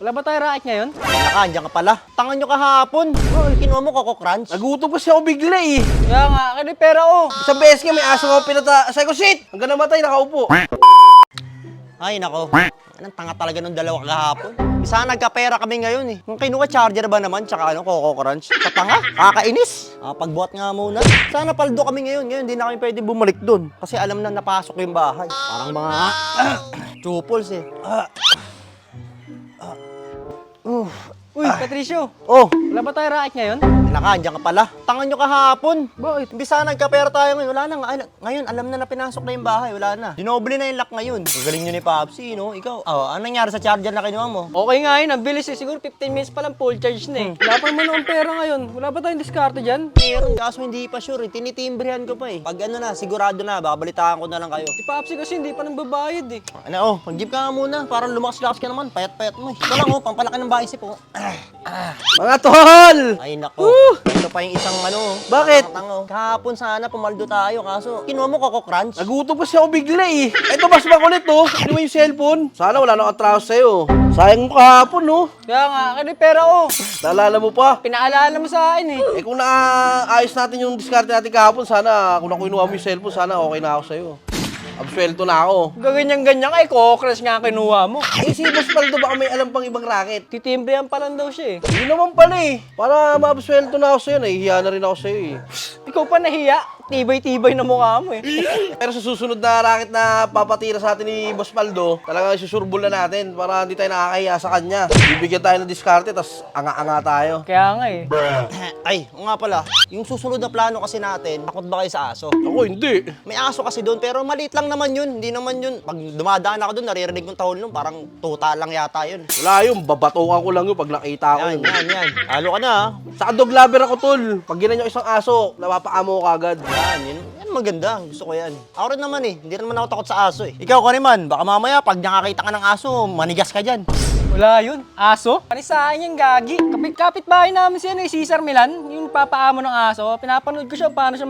Wala ba tayo racket ngayon? Andiyan ka pala. Tangan nyo kahapon. Oh, kinuha mo Coco Crunch. Nagutom kasi ako bigla eh. Kaya nga, kaya pera oh. Isang beses nga may aso ako pinata sa ko, shit! Hanggang namatay, nakaupo. Ay, nako. Anong tanga talaga nung dalawa kahapon. Sana nagkapera kami ngayon eh. Kung kinuha charger ba naman, tsaka Coco Crunch. Katanga, kakainis. Pagbuhat nga muna. Sana paldo kami ngayon. Ngayon, hindi na kami pwede bumalik dun. Kasi alam na napasok yung bahay. Parang mga chupols eh. Uy, Patricio. Oh, Wala ba tayo racket ngayon? andiyan ka pala. Tangan nyo kahapon. Bakit? Imbis sana nagkapera tayo ngayon. Wala na nga. Ngayon, alam na pinasok na yung bahay. Wala na. Dinoble na yung lock ngayon. Ang galing nyo ni Popsi, no? Ikaw, anong nangyari sa charger na kinuha mo? Okay nga yun, ang bilis eh. Siguro 15 minutes pa lang full charge na eh. Wala pa naman akong pera ngayon. Wala ba tayong diskarte dyan? Meron, kaso hindi pa sure. Tinitimbrehan ko pa eh. Pag ano na, sigurado na, babalitaan ko na lang kayo. Si Papsi kasi hindi pa nang babayad eh. Mag-jeep ka nga muna. Parang lumakas-lakas ka naman. Payat-payat mo eh. Ito lang pampalaki ng baisip oh. Mga tol! Ay nako. Ito pa yung isang Bakit? tango. Kahapon sana pumaldo tayo, kaso kinuha mo Coco Crunch. Nagutom kasi ako bigla eh. Ito mas makulit oh. Ano mo yung cellphone? Sana wala nang atraso sa'yo. Sayang mo kahapon oh. Kaya nga, kaya pera oh. Naalala mo pa? Pinaalala mo sa akin eh. Eh kung naayos natin yung diskarte natin kahapon, sana kung nakuha mo yung cellphone, sana okay na ako sa'yo. Absuelto na ako. Gaganyan-ganyan ka eh, Coco-Crunch nga kinuha mo. Eh si Boss Paldo baka may alam pang ibang racket. Titimbrehan pa lang daw siya eh. Hindi naman pala eh. Para maabsuelto na ako sa'yo, nahihiya na rin ako sa'yo eh. Ikaw pa nahiya. Tibay-tibay na mukha mo eh. Pero sa susunod na racket na papatira sa atin ni Boss Paldo, talagang isusurbol na natin para hindi tayo nakakahiya sa kanya. Bibigyan tayo ng diskarte, tas anga-anga tayo. Kaya nga eh. Ay, nga pala. Yung susunod na plano kasi natin, takot ba kayo sa aso? Ako hindi. May aso kasi doon, pero maliit lang naman yun. Hindi naman yun. Pag dumadaan ako doon, naririnig kong tahol nun. Parang tuta lang yata yun. Wala yun, babatukan ko lang yun pag nakita ko yun. Yan. Halo ka na ha. Sa dog lover ako tol. Pag ginanyo isang aso, napapaamo ko agad. Yan maganda. Gusto ko yan. Ako rin naman eh. Hindi naman ako takot sa aso eh. Ikaw ka naman, baka mamaya pag nakakita ka ng aso, manigas ka dyan. Wala yun. Aso? Panisahan yung gagi. Kapit bahay namin siya eh, Cesar Milan. Yung papaamo ng aso. Pinapanood ko siya paano siya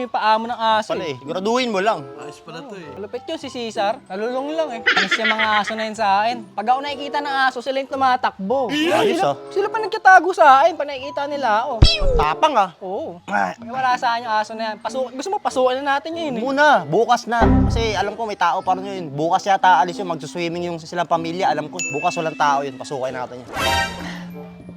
paamo ng aso. Pala eh. Siguraduhin mo lang. Ayos pala to eh. Malupit yun si Cesar. Nalulong lang eh. Panis yung mga aso na yun sa akin. Pag ako nakikita ng aso, sila yung tumatakbo. Ayos ah. Sila pa nagtatago sa akin. Pa nakikita nila ako. Tapang ah. Oo. May wala sa akin yung aso na yan. Gusto mo pasukan na natin yun eh. Muna, bukas na. Kasi alam ko may tao parang yun. Bukas yata alis yun, magsuswimming yung silang pamilya. Alam ko, bukas walang tao yun. Pasukin natin yun.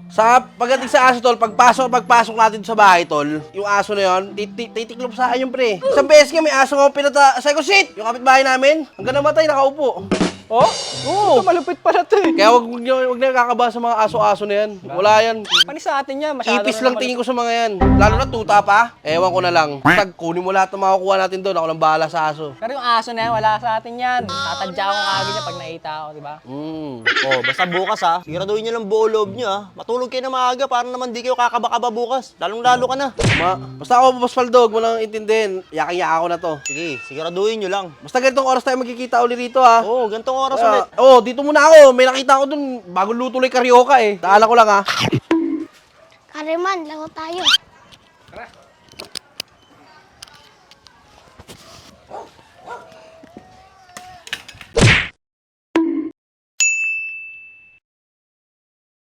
Sa pagdating sa aso tol, pagpasok natin sa bahay tol, yung aso na yun, titiklop sa akin yung pre. Isang beses nga may aso ako pinata sa ko, shit! Yung kapitbahay namin, hanggang namatay, nakaupo. Oh? Oo. Malupit pala to eh. Kaya wag na kakaba sa mga aso-aso na yan. Wala yan. Panis sa atin yan. Masyado Ipis na lang tingin ko sa mga yan. Lalo na tuta pa. Ewan ko na lang. Basta kunin mo lahat ng makukuha natin doon. Ako lang bahala sa aso. Pero yung aso na yan, wala sa atin yan. Tatadya ko nga agad niya pag nakita ako, di ba? Oh, basta bukas ha. Siguraduhin nyo lang buo loob nyo ha. Matulog kayo na maaga para naman di kayo kakaba-kaba bukas. Lalong-lalo ka na. Basta ako, Boss Paldo, mo lang intindihin. Yaking-yaka ko na to. Sige, siguraduhin nyo lang. Basta ganitong oras tayo magkikita uli rito ha. Oo, gantong oras ulit. Dito muna ako. May nakita ko dun. Bagong luto lang karyoka eh. Daalan ko lang ha. Kariman, laro tayo.